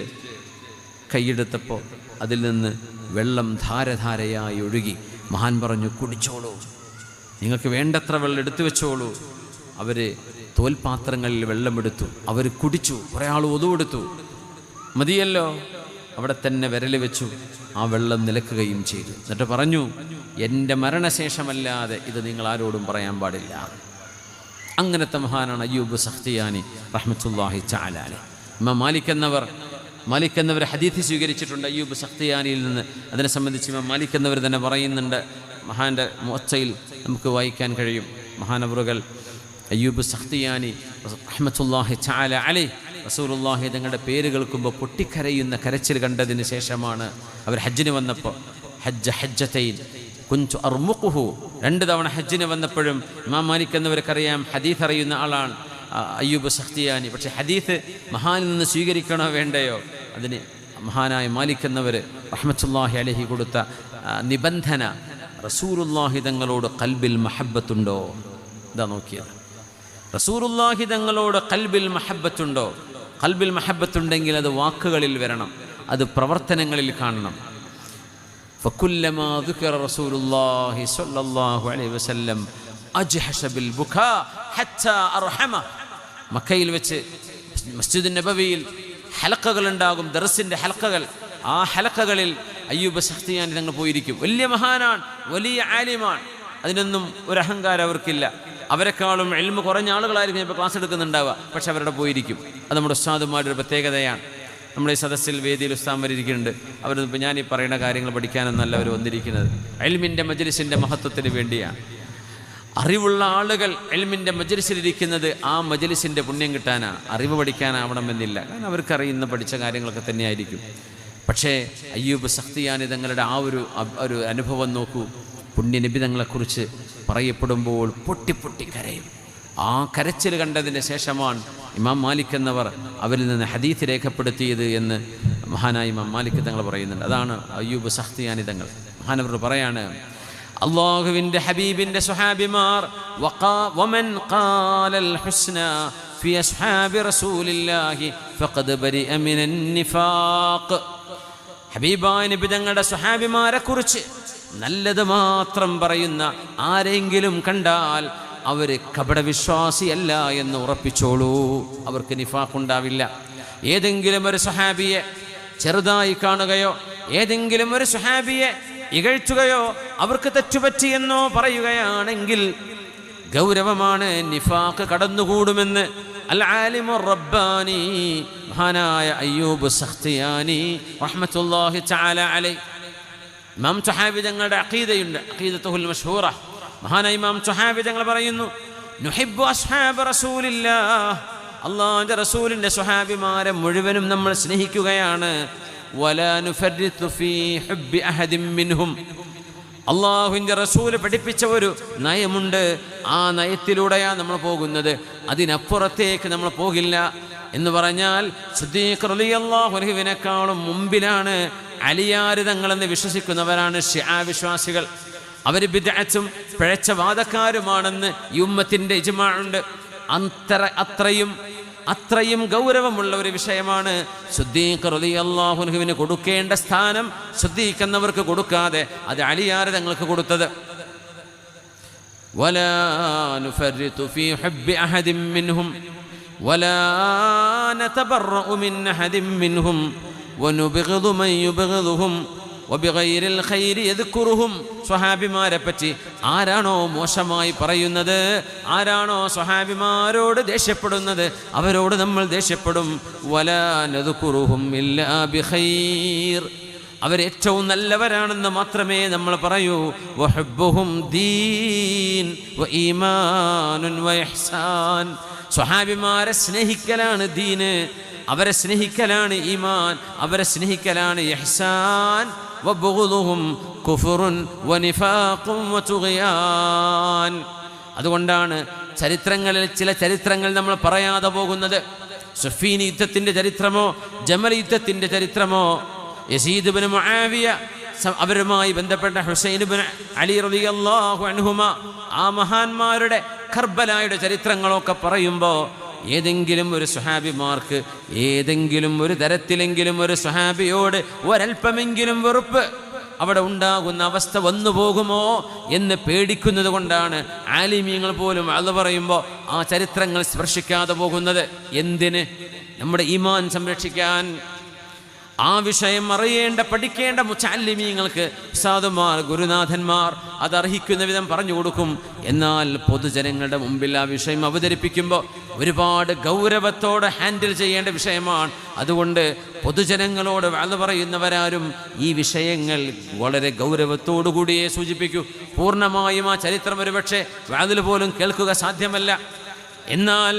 കൈയെടുത്തപ്പോൾ അതിൽ നിന്ന് വെള്ളം ധാരധാരയായി ഒഴുകി. മഹാൻ പറഞ്ഞു, കുടിച്ചോളൂ, നിങ്ങൾക്ക് വേണ്ടത്ര വെള്ളം എടുത്തു വെച്ചോളൂ. അവർ തോൽപാത്രങ്ങളിൽ വെള്ളമെടുത്തു, അവർ കുടിച്ചു. കുറേ ആൾ ഒതുവെടുത്തു, മതിയല്ലോ, അവിടെ തന്നെ വിരൽ വെച്ചു. ആ വെള്ളം നിലക്കുകയും ചെയ്തു. എന്നിട്ട് പറഞ്ഞു, എൻ്റെ മരണശേഷമല്ലാതെ ഇത് നിങ്ങൾ ആരോടും പറയാൻ പാടില്ല. അങ്ങനത്തെ മഹാനാണ് അയ്യൂബ് സഖ്തിയാനി റഹ്മത്തുള്ളാഹി തആല അലൈഹി. ഇമാം മാലിക് എന്നവർ ഹദീസ് സ്വീകരിച്ചിട്ടുണ്ട് അയ്യൂബ് സഖ്തിയാനിയിൽ നിന്ന്. അതിനെ സംബന്ധിച്ച് ഇമാം മാലിക് എന്നവർ തന്നെ പറയുന്നുണ്ട്. മഹാൻ്റെ മുഅത്തയിൽ നമുക്ക് വായിക്കാൻ കഴിയും. മഹാനവറുകൾ അയ്യൂബ് സഖ്തിയാനി റഹ്മത്തുള്ളാഹി തആല അലൈഹി റസൂലുള്ളാഹി തങ്ങളുടെ പേര് കേൾക്കുമ്പോൾ പൊട്ടിക്കരയുന്ന കരച്ചിൽ കണ്ടതിന് ശേഷമാണ് അവർ ഹജ്ജിന് വന്നപ്പോൾ, ഹജ്ജതൈൻ കുൻതു അർമുഖുഹു, 2 തവണ ഹജ്ജിന് വന്നപ്പോഴും ഇമാം മാലിക് എന്നവർക്കറിയാം, ഹദീസ് അറിയുന്ന ആളാണ് അയ്യൂബ് സഖ്തിയാനി. പക്ഷേ ഹദീസ് മഹാനിൽ നിന്ന് സ്വീകരിക്കണോ വേണ്ടയോ, അതിന് മഹാനായ മാലിക് എന്നവർ റഹ്മത്തുള്ളാഹി അലൈഹി കൊടുത്ത നിബന്ധന, റസൂലുള്ളാഹി തങ്ങളോട് ഖൽബിൽ മഹബ്ബത്തുണ്ടോ. ഇതാ നോക്കിയത്, റസൂലുള്ളാഹി തങ്ങളോട് ഖൽബിൽ മഹബ്ബത്തുണ്ടോ. ഖൽബിൽ മഹബ്ബത്തുണ്ടെങ്കിൽ അത് വാക്കുകളിൽ വരണം, അത് പ്രവർത്തനങ്ങളിൽ കാണണം. ഫകുല്ലമാ ദുകിറ റസൂലുള്ളാഹി സ്വല്ലല്ലാഹു അലൈഹി വസല്ലം അജ്ഹശ ബിൽ ബുകാ ഹത്താ അർഹമ. മക്കയിൽ വെച്ച് മസ്ജിദുൻ നബവിയിൽ ഹലഖകൾ ഉണ്ടാകും, ദർസിൻ്റെ ഹലഖകൾ. ആ ഹലഖകളിൽ അയ്യൂബ് സഖ്തിയാനി തങ്ങൾ പോയിരിക്കും. വലിയ മഹാനാണ്, വലിയ ആലിമാണ്, അതിനൊന്നും ഒരു അഹങ്കാരം അവർക്കില്ല. അവരെക്കാളും ഇൽമ് കുറഞ്ഞ ആളുകളായിരിക്കും ഇപ്പോൾ ക്ലാസ് എടുക്കുന്നുണ്ടാവുക, പക്ഷെ അവരുടെ പോയിരിക്കും. അത് നമ്മുടെ ഉസ്താദുമാരുടെ ഒരു പ്രത്യേകതയാണ്. നമ്മുടെ ഈ സദസ്സിൽ വേദിയിൽ ഉസ്താദന്മാരിയ്ക്കുന്നുണ്ട്. അവരിപ്പോൾ ഞാൻ ഈ പറയുന്ന കാര്യങ്ങൾ പഠിക്കാനൊന്നല്ല അവർ വന്നിരിക്കുന്നത്, ഇൽമിൻ്റെ മജ്ലിസിൻ്റെ മഹത്വത്തിന് വേണ്ടിയാണ്. അറിവുള്ള ആളുകൾ ഇൽമിൻ്റെ മജ്ലിസിലിരിക്കുന്നത് ആ മജ്ലിസിൻ്റെ പുണ്യം കിട്ടാനാണ്, അറിവ് പഠിക്കാനാവണമെന്നില്ല. കാരണം അവർക്കറിയുന്ന പഠിച്ച കാര്യങ്ങളൊക്കെ തന്നെയായിരിക്കും. പക്ഷേ അയ്യൂബ് സഖ്തിയാനി തങ്ങളുടെ ആ ഒരു അനുഭവം നോക്കൂ. പുണ്യനിബിതങ്ങളെക്കുറിച്ച് പറയപ്പെടുമ്പോൾ പൊട്ടി കരയും. ആ കരച്ചിൽ കണ്ടതിന് ശേഷമാണ് ഇമാം മാലിക് എന്നവർ അവരിൽ നിന്ന് ഹദീസ് രേഖപ്പെടുത്തിയത് എന്ന് മഹാനായ ഇമാം മാലിക് തങ്ങൾ പറയുന്നുണ്ട്. അതാണ് അയ്യൂബ് സഖ്തിയാനി തങ്ങൾ. മഹാനവർ പറയാണ്, അല്ലാഹുവിൻ്റെ ഹബീബിൻ്റെ സ്വഹാബിമാർ വമൻ ഖാലൽ ഹുസ്ന ഫി അസ്ഹാബി റസൂലില്ലാഹി ഫഖദ് ബരിഅ മിനൻ നിഫാഖ്. ഹബീബായ നബി തങ്ങളുടെ സ്വഹാബിമാരെ കുറിച്ച് നല്ലത് മാത്രം പറയുന്ന ആരെങ്കിലും കണ്ടാൽ അവർ കപടവിശ്വാസിയല്ല എന്ന് ഉറപ്പിച്ചോളൂ. അവർക്ക് നിഫാഖ് ഉണ്ടാവില്ല. ഏതെങ്കിലും ഒരു സ്വഹാബിയെ ചെറുതായി കാണുകയോ ഏതെങ്കിലും ഒരു സ്വഹാബിയെ ഇകഴ്ത്തുകയോ അവർക്ക് തെറ്റുപറ്റിയെന്നോ പറയുകയാണെങ്കിൽ ഗൗരവമാണ്, നിഫാഖ് കടന്നുകൂടുമെന്ന് അൽ ആലിമു റബ്ബാനി മഹാനായ അയ്യൂബ് സഖ്തിയാനി റഹ്മത്തുള്ളാഹി തആല അലൈഹി ഇമാം തുഹാവി തങ്ങളുടെ അഖീദയുണ്ട്, അഖീദത്തുൽ മഷ്ഹൂറ. മഹാനായ ഇമാം തുഹാവി തങ്ങൾ പറയുന്നു, നുഹിബ്ബു അസ്ഹാബ റസൂലില്ലാഹ്, അല്ലാഹുവിന്റെ റസൂലിന്റെ സ്വഹാബിമാരെ മുഴുവനും നമ്മൾ സ്നേഹിക്കുകയാണ്. വലാ നുഫർരിതു ഫീ ഹുബ്ബി അഹദിൻ മിൻഹും, അള്ളാഹുവിൻ്റെ റസൂല് പഠിപ്പിച്ച ഒരു നയമുണ്ട്, ആ നയത്തിലൂടെയാണ് നമ്മൾ പോകുന്നത്, അതിനപ്പുറത്തേക്ക് നമ്മൾ പോകില്ല. എന്ന് പറഞ്ഞാൽ സിദ്ദീഖ് റളിയല്ലാഹു അൻഹുവിനേക്കാളും മുമ്പിലാണ് അലിയാര് തങ്ങളെന്ന് വിശ്വസിക്കുന്നവരാണ് ശിആ വിശ്വാസികൾ. അവർ ബിദ്അത്തും പിഴച്ച വാദക്കാരുമാണെന്ന് ഈ ഉമ്മത്തിൻ്റെ ഇജ്മാഉണ്ട്. അത്രയും ഗൗരവമുള്ള ഒരു വിഷയമാണ് സിദ്ദീഖ് റളിയല്ലാഹു അൻഹുവിന് കൊടുക്കേണ്ട സ്ഥാനം സിദ്ദീഖ് എന്നവർക്ക് കൊടുക്കാതെ അത് അലിയാര് തങ്ങൾക്ക് കൊടുത്തത്. വലാ നുഫർരിതു ഫീ ഹുബ്ബി അഹദിൻ മിൻഹും വലാ നതബറഉ മിൻ അഹദിൻ മിൻഹും വനുബിഗ്ദു മൻ യുബിഗ്ദുഹും വബിഗൈരിൽ ഖൈരി യദ്കുറുഹും. സ്വഹാബിമാരെ പറ്റി ആരാണോ മോശമായി പറയുന്നത്, ആരാണോ സ്വഹാബിമാരോട് ദേഷ്യപ്പെടുന്നത്, അവരോട് നമ്മൾ ദേഷ്യപ്പെടും. വലാ നദ്കുറുഹും ഇല്ലാ ബിഖൈർ, അവരേറ്റവും നല്ലവരാണെന്ന് മാത്രമേ നമ്മൾ പറയൂ. വഹുബ്ബുഹും ദീൻ വഈമാനുൻ വഇഹ്സാൻ, സ്വഹാബിമാരെ സ്നേഹിക്കലാണ് ദീന്, അവരെ സ്നേഹിക്കലാണ് ഈമാൻ, അവരെ സ്നേഹിക്കലാണ് ഇഹ്സാൻ. വബുഗ്ദുഹും കുഫ്റുൻ വനിഫാഖും വതുഗ്യാൻ. അതുകൊണ്ടാണ് ചരിത്രങ്ങളിൽ ചില ചരിത്രങ്ങൾ നമ്മൾ പറയാതെ പോകുന്നത്. സുഫീൻ യുദ്ധത്തിൻ്റെ ചരിത്രമോ ജമൽ യുദ്ധത്തിൻ്റെ ചരിത്രമോ യസീദ് ഇബ്നു മുആവിയ അവരുമായി ബന്ധപ്പെട്ട ഹുസൈൻ ഇബ്നു അലി റളിയല്ലാഹു അൻഹുമ, ആ മഹാന്മാരുടെ കർബലായുടെ ചരിത്രങ്ങളൊക്കെ പറയുമ്പോൾ ഏതെങ്കിലും ഒരു സ്വഹാബിമാർക്ക് ഏതെങ്കിലും ഒരു തരത്തിലെങ്കിലും ഒരു സ്വഹാബിയോട് ഒരൽപ്പമെങ്കിലും വെറുപ്പ് അവിടെ ഉണ്ടാകുന്ന അവസ്ഥ വന്നു പോകുമോ എന്ന് പേടിക്കുന്നത് കൊണ്ടാണ് ആലിമീങ്ങൾ പോലും അത് പറയുമ്പോൾ ആ ചരിത്രങ്ങൾ സ്പർശിക്കാതെ പോകുന്നത്. എന്തിന്? നമ്മുടെ ഈമാൻ സംരക്ഷിക്കാൻ. ആ വിഷയം അറിയേണ്ട പഠിക്കേണ്ട മുതഅല്ലിമീങ്ങൾക്ക് ഉസ്താദുമാർ ഗുരുനാഥന്മാർ അതർഹിക്കുന്ന വിധം പറഞ്ഞു കൊടുക്കും. എന്നാൽ പൊതുജനങ്ങളുടെ മുമ്പിൽ ആ വിഷയം അവതരിപ്പിക്കുമ്പോൾ ഒരുപാട് ഗൗരവത്തോടെ ഹാൻഡിൽ ചെയ്യേണ്ട വിഷയമാണ്. അതുകൊണ്ട് പൊതുജനങ്ങളോട് അത് പറയുന്നവരാരും ഈ വിഷയങ്ങൾ വളരെ ഗൗരവത്തോടു കൂടിയേ സൂചിപ്പിക്കൂ. പൂർണ്ണമായും ആ ചരിത്രം ഒരുപക്ഷെ അതിൽ പോലും കേൾക്കുക സാധ്യമല്ല. എന്നാൽ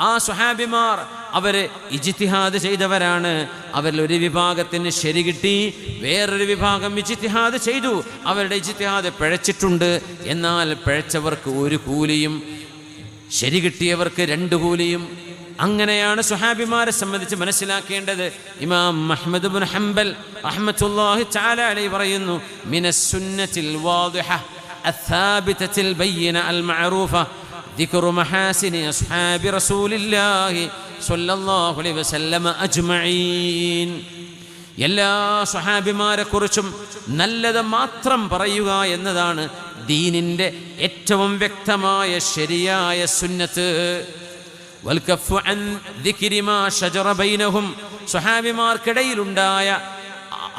ആ സ്വഹാബിമാർ അവര് ഇജ്തിഹാദ് ചെയ്തവരാണ്. അവരിൽ ഒരു വിഭാഗത്തിന് ശരി കിട്ടി, വേറൊരു വിഭാഗം ഇജ്തിഹാദ് ചെയ്തു, അവരുടെ ഇജ്തിഹാദ് പിഴച്ചിട്ടുണ്ട്. എന്നാൽ പിഴച്ചവർക്ക് ഒരു കൂലിയും ശരി കിട്ടിയവർക്ക് 2 കൂലിയും. അങ്ങനെയാണ് സ്വഹാബിമാരെ സംബന്ധിച്ച് മനസ്സിലാക്കേണ്ടത്. ഇമാം അഹ്മദ് ഇബ്നു ഹംബൽ റഹ്മത്തുള്ളാഹി തആല അലൈഹി പറയുന്നു, മിനസ് സുന്നത്തിൽ വാദിഹ അസ്സാബിതത്തിൽ ബയ്യിന അൽ മഅറൂഫ ദിക്റു മഹാസിനി അസ്ഹാബി റസൂലില്ലാഹി സ്വല്ലല്ലാഹു അലൈഹി വസല്ലം അജ്മഈൻ. എല്ലാ സ്വഹാബിമാരെ കുറിച്ചും നല്ലത് മാത്രം പറയുക എന്നതാണ് ദീനിൻ്റെ ഏറ്റവും വ്യക്തമായ ശരിയായ സുന്നത്ത്. വൽകഫു അൻ ദിക്രി മാ ശജറ ബൈനഹും, സ്വഹാബിമാർക്കിടയിലുണ്ടായ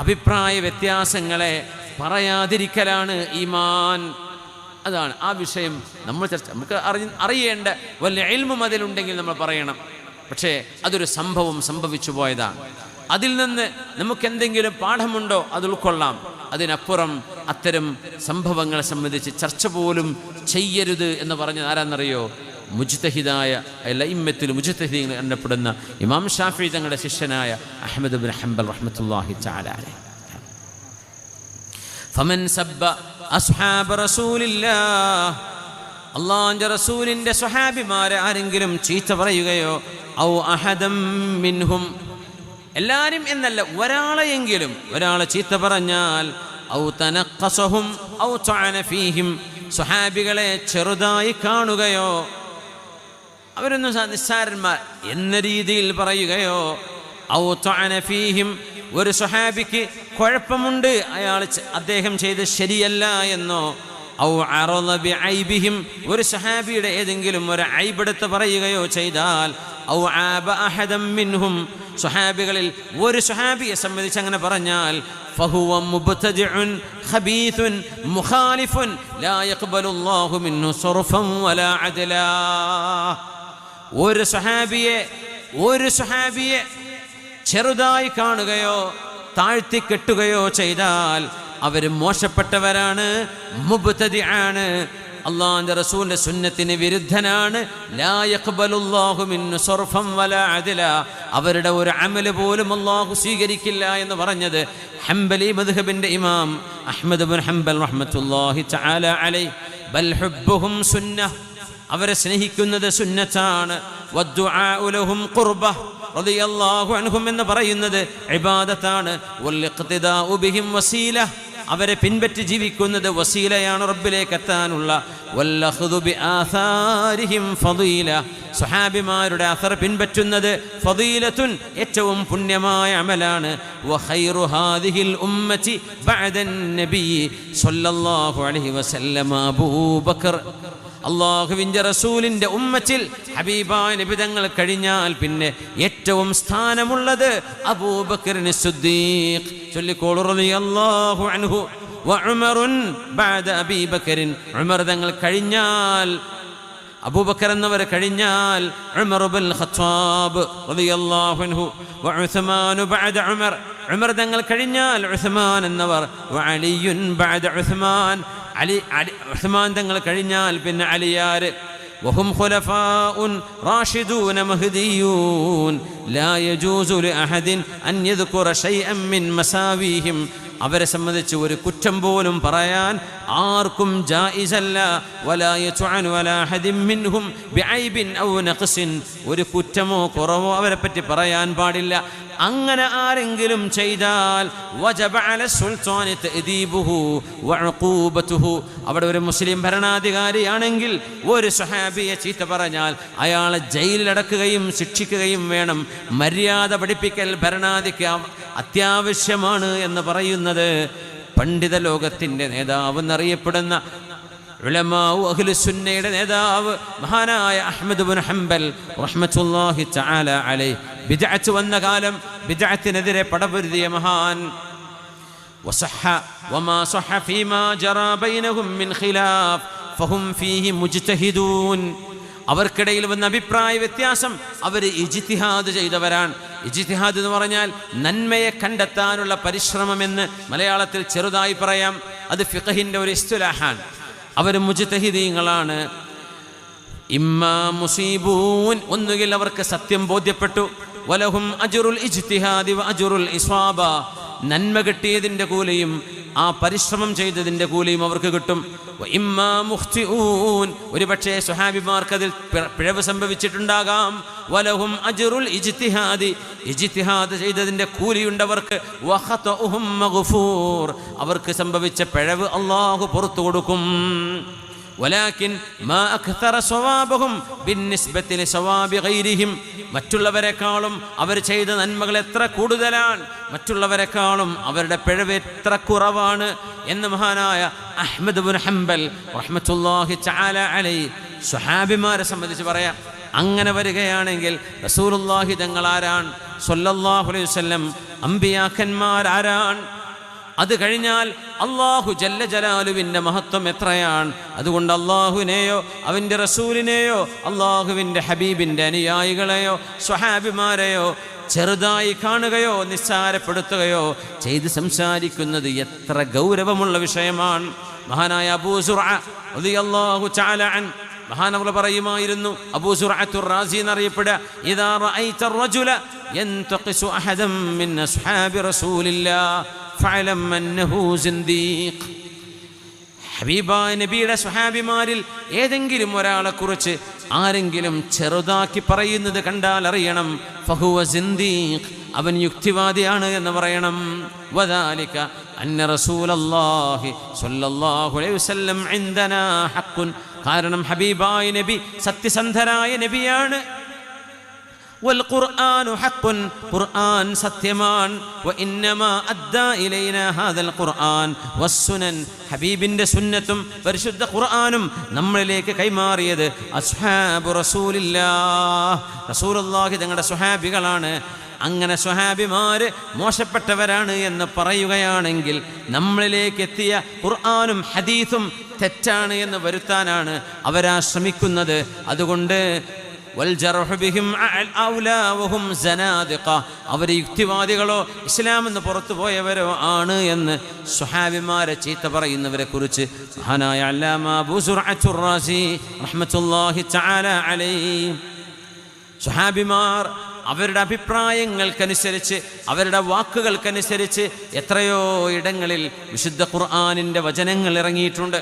അഭിപ്രായ വ്യത്യാസങ്ങളെ പറയാതിരിക്കലാണ് ഈമാൻ. അതാണ് ആ വിഷയം നമ്മൾ നമുക്ക് അറിയേണ്ട വലിയ ഇൽമും അതിലുണ്ടെങ്കിൽ നമ്മൾ പറയണം. പക്ഷേ അതൊരു സംഭവിച്ചു പോയതാണ്. അതിൽ നിന്ന് നമുക്കെന്തെങ്കിലും പാഠമുണ്ടോ അത് ഉൾക്കൊള്ളാം. അതിനപ്പുറം അത്തരം സംഭവങ്ങളെ സംബന്ധിച്ച് ചർച്ച പോലും ചെയ്യരുത് എന്ന് പറഞ്ഞത് ആരാന്നറിയോ? മുജ്തഹിദായ ലഇമ്മത്തിൽ മുജ്തഹിദീൻ എന്നപ്പെടുന്ന ഇമാം ഷാഫിഈ തങ്ങളുടെ ശിഷ്യനായ അഹ്മദ് ഇബ്നു ഹംബൽ റഹ്മത്തുള്ളാഹി തആല അലൈഹി. ഫമൻ സബ്ബ അസ്ഹാബ റസൂലില്ലാഹ്, അല്ലാഹുവിൻ്റെ റസൂലിൻ്റെ സ്വഹാബിമാരെ ആരെങ്കിലും ചീത്ത പറയുകയോ ഔ അഹദം മിൻഹും, എല്ലാവരും എന്നല്ല ഒരാളെയെങ്കിലും ഒരാളെ ചീത്ത പറഞ്ഞാൽ ഔ തനഖസഹും ഔ തഅന ഫീഹിം, സ്വഹാബികളെ ചെറുതായി കാണുകയോ അവരൊന്നും നിസ്സാരന്മാർ എന്ന രീതിയിൽ പറയുകയോ ഔ തഅന ഫീഹിം, ഒരു സ്വഹാബിക്ക് കുഴപ്പമുണ്ട്, അദ്ദേഹം ചെയ്ത് ശരിയല്ല എന്നോ ഔ അറള ബിഐബിഹിം, ഒരു സ്വഹാബിയുടെ ഏതെങ്കിലും ഒരു ഐബെടുത്ത് പറയുകയോ ചെയ്താൽ ഔ ആബ അഹദം മിൻഹും, സ്വഹാബികളിൽ ഒരു സ്വഹാബിയെ സംബന്ധിച്ച് അങ്ങനെ പറഞ്ഞാൽ ഫഹുവ മുബ്തദിഉൻ ഖബീഥുൻ മുഖാലിഫുൻ ലാ യഖ്ബലുല്ലാഹു മിൻഹു സർഫൻ വലാ അദലാ. ഒരു സ്വഹാബിയെ ചെറുതായി കാണുകയോ താഴ്ത്തിക്കെട്ടുകയോ ചെയ്താൽ അവർ മോശപ്പെട്ടവരാണ്, മുബ്തദിആണ്, അല്ലാഹുവിന്റെ റസൂലിന്റെ സുന്നത്തിന് വിരുദ്ധനാണ്. ലാ യഖ്ബലുല്ലാഹു മിൻഹു സർഫൻ വലാ അദല, അവരുടെ ഒരു അമൽ പോലും അല്ലാഹു സ്വീകരിക്കില്ല എന്ന് പറഞ്ഞത് ഹംബലി മദ്ഹബിന്റെ ഇമാം അഹ്മദ് ഇബ്നു ഹംബൽ റഹ്മത്തുള്ളാഹി തആല അലൈഹി. ബൽ ഹുബ്ബുഹും സുന്നഹ്, അവരെ സ്നേഹിക്കുന്നത് സുന്നത്താണ്. വദ്ദുആഉ ലഹും ഖുർബഹ് റളിയല്ലാഹു അൻഹും എന്ന് പറയുന്നത് ഇബാദത്താണ്. വൽ ഇഖ്തിദാഉ ബിഹിം വസീല, അവരെ പിൻപറ്റി ജീവിക്കുന്നത് വസീലയാണ് റബ്ബിലേക്ക് എത്താനുള്ള. വല്ലഖ്ദു ബിആഥാരിഹിം ഫളീല, സ്വഹാബിമാരുടെ അഥർ പിൻപറ്റുന്നത് ഫളീലത്തുൻ, ഏറ്റവും പുണ്യമായ അമലാണ്. വഖൈറു ഹാദിഹിൽ ഉമ്മത്തി ബഅദൻ നബി സ്വല്ലല്ലാഹു അലൈഹി വസല്ലം അബൂബക്കർ, അല്ലാഹുവിൻ്റെ റസൂലിൻ്റെ ഉമ്മത്തിൽ ഹബീബായ നബി തങ്ങൾ കഴിഞ്ഞാൽ പിന്നെ ഏറ്റവും സ്ഥാനമുള്ളത് അബൂബക്കറിന് സിദ്ദീഖ്. ചൊല്ലിക്കോളൂ റളിയല്ലാഹു അൻഹു. വ ഉമറുൻ ബഅദ അബീ ബക്കറിൻ, ഉമർ തങ്ങൾ കഴിഞ്ഞാൽ, അബൂബക്കർ എന്നവർ കഴിഞ്ഞാൽ ഉമർ ഇബ്നുൽ ഖത്താബ് റളിയല്ലാഹു അൻഹു. വ ഉസ്മാൻ ബഅദ ഉമർ, ഉമർ തങ്ങൾ കഴിഞ്ഞാൽ ഉസ്മാൻ എന്നവർ. വ അലിയുൻ ബഅദ ഉസ്മാൻ, ഉസ്മാൻ തങ്ങൾ കഴിഞ്ഞാൽ പിന്നെ അലിയാർ. വഹും ഖുലഫാഉൻ റാഷിദൂന മഹ്ദിയൂൻ ലാ യജൂസു ലിഅഹദിൻ അൻ യദ്കുറ ശൈഅൻ മിൻ മസാവീഹിം, അവരെ സംബന്ധിച്ച് ഒരു കുറ്റം പോലും പറയാൻ ആർക്കും ജായിസല്ല. വലാ യതുഅൻ വലാ അഹദിൻ മിൻഹും ബിഐബിൻ ഔ നഖ്സിൻ, ഒരു കുറ്റമോ കുറവോ അവരെ പറ്റി പറയാൻ പാടില്ല. അങ്ങനെ ആരെങ്കിലും ചെയ്താൽ വജബ അല സുൽത്താനി തഅദീബുഹു വഉഖൂബതുഹു, അവിടെ ഒരു മുസ്ലിം ഭരണാധികാരിയാണെങ്കിൽ ഒരു സ്വഹാബിയെ ചീത്ത പറഞ്ഞാൽ അയാളെ ജയിലിലടക്കുകയും ശിക്ഷിക്കുകയും വേണം. മര്യാദ പഠിപ്പിക്കൽ ഭരണാധികാരിക്ക് അത്യാവശ്യമാണ് എന്ന് പറയുന്നത് പണ്ഡിത ലോകത്തിൻ്റെ നേതാവ് എന്നറിയപ്പെടുന്ന ഉലമാഉ അഹ്ലുസുന്നയുടെ നേതാവ് മഹാനായ അഹ്മദ് ഇബ്നു ഹംബൽ റഹ്മത്തുള്ളാഹി തആല അലൈഹി. ബിദ്അത്ത് വന്ന കാലം ബിദ്അത്തിനെതിരെ പടപൊരുതിയ മഹാൻ. വസഹ വമാ സഹ ഫീമാ ജറാ ബൈനഹും മിൻ ഖിലാഫ് ഫഹും ഫീഹി മുജ്തഹിദൂൻ, അവർക്കിടയിൽ വന്ന അഭിപ്രായ വ്യത്യാസം അവർ ഇജ്തിഹാദ് ചെയ്തവരാണ്. ഇജ്തിഹാദ് എന്ന് പറഞ്ഞാൽ നന്മയെ കണ്ടെത്താനുള്ള പരിശ്രമമെന്ന് മലയാളത്തിൽ ചെറുതായി പറയാം. അത് ഫിഖഹിൻ്റെ ഒരു ഇസ്തിലാഹാണ്. അവർ മുജ്തഹിദീങ്ങളാണ്. ഇമ്മാ മുസീബൂൻ, ഒന്നുകിൽ അവർക്ക് സത്യം ബോധ്യപ്പെട്ടു. വലഹും അജ്റുൽ ഇജ്തിഹാദി വ അജ്റുൽ ഇസ്വാബ, നന്മ കിട്ടിയതിൻ്റെ കൂലിയും ആ പരിശ്രമം ചെയ്തതിൻ്റെ കൂലിയും അവർക്ക് കിട്ടും. ഇമ്മാ മുഖ്തിഊൻ, ഒരു പക്ഷേ സ്വഹാബിമാർക്ക് അതിൽ പിഴവ് സംഭവിച്ചിട്ടുണ്ടാകാം. വലഹും അജ്റുൽ ഇജ്തിഹാദി, ഇജ്തിഹാദ് ചെയ്തതിൻ്റെ കൂലിയുണ്ടവർക്ക്. വഖതഉഹും മഗ്ഫൂർ, അവർക്ക് സംഭവിച്ച പിഴവ് അല്ലാഹു പുറത്തു കൊടുക്കും. വലാകിൻ മാ അക്തറ സവാബഹും ബിന്നിസ്ബത്തി ലിസവാബി ഗൈരിഹിം, മറ്റുള്ളവരെക്കാളും അവർ ചെയ്ത നന്മകൾ എത്ര കൂടുതലാണ്, മറ്റുള്ളവരെക്കാളും അവരുടെ പിഴവ് എത്ര കുറവാണ് എന്ന് മഹാനായ അഹ്മദ് ഇബ്നു ഹംബൽ റഹ്മത്തുള്ളാഹി തആല അലൈഹി സ്വഹാബിമാരെ സംബന്ധിച്ച് പറയാം. അങ്ങനെ വരികയാണെങ്കിൽ റസൂലുള്ളാഹി തങ്ങൾ ആരാണ്, സ്വല്ലല്ലാഹു അലൈഹി വസല്ലം അമ്പിയാക്കന്മാർ ആരാണ്, അത് കഴിഞ്ഞാൽ അല്ലാഹു ജല്ല ജലാലുവിൻ്റെ മഹത്വം എത്രയാണ്. അതുകൊണ്ട് അല്ലാഹുവിനെയോ അവൻ്റെ റസൂലിനെയോ അല്ലാഹുവിൻ്റെ ഹബീബിൻ്റെ അനുയായികളെയോ സ്വഹാബിമാരെയോ ചെറുതായി കാണുകയോ നിസ്സാരപ്പെടുത്തുകയോ ചെയ്ത് സംസാരിക്കുന്നത് എത്ര ഗൗരവമുള്ള വിഷയമാണ്. മഹാനായ അബൂ സുർഅ റളിയല്ലാഹു തആല അൻ, മഹാനവർ പറയുമായിരുന്നു, അബൂ സുർഅത്തുർ റാസി എന്നറിയപ്പെടുക, ഇദാ റഅയ്ത റജുല യൻതഖിസു അഹദൻ മിൻ അസ്ഹാബി റസൂലില്ലാഹ് ഫഅലം അന്നഹു സിന്ദീഖ്. ഹബീബായ നബിയുടെ സ്വഹാബിമാരിൽ ഏതെങ്കിലും ഒരാളെക്കുറിച്ച് ആരെങ്കിലും ചെറുതാക്കി പറയുന്നത് കണ്ടാൽ അറിയണം, ഫഹുവ സിന്ദീഖ്, അവൻ യുക്തിവാദിയാണ് എന്ന് പറയണം. വദാലിക അന്ന റസൂലല്ലാഹി സ്വല്ലല്ലാഹു അലൈഹി വസല്ലം ഇൻദനാ ഹഖ്ഖുൻ, കാരണം ഹബീബായ നബി സത്യസന്ധനായ നബിയാണ്. والقرآن حق قرآن സത്യമാൻ وإنما أدى إلينا هذا القرآن والسنن ഹബീബിന്റെ സുന്നത്തും പരിശുദ്ധ ഖുർആനും നമ്മളിലേക്ക് കൈമാറിയത് അസ്ഹാബു റസൂലില്ലാഹ് റസൂലുള്ളാഹി തങ്ങളുടെ സ്വഹാബികളാണ്. അങ്ങനെ സ്വഹാബിമാര് മോശപ്പെട്ടവരാണ് എന്ന് പറയുകയാണെങ്കിൽ നമ്മളിലേക്ക് എത്തിയ ഖുർആനും ഹദീസും തെറ്റാണ് എന്ന് വരുത്താനാണ് അവരാ ശ്രമിക്കുന്നത്. അതുകൊണ്ട് അവർ യുക്തിവാദികളോ ഇസ്ലാം എന്ന് പുറത്തു പോയവരോ ആണ് എന്ന് സ്വഹാബിമാരെ ചീത്ത പറയുന്നവരെ കുറിച്ച് മഹാനായ അല്ലാമ അബൂ സുർഅത്തുർ റാസി റഹ്മത്തുള്ളാഹി തആല അലൈഹി സ്വഹാബിമാർ അവരുടെ അഭിപ്രായങ്ങൾക്കനുസരിച്ച് അവരുടെ വാക്കുകൾക്കനുസരിച്ച് എത്രയോ ഇടങ്ങളിൽ വിശുദ്ധ ഖുർആനിൻ്റെ വചനങ്ങൾ ഇറങ്ങിയിട്ടുണ്ട്.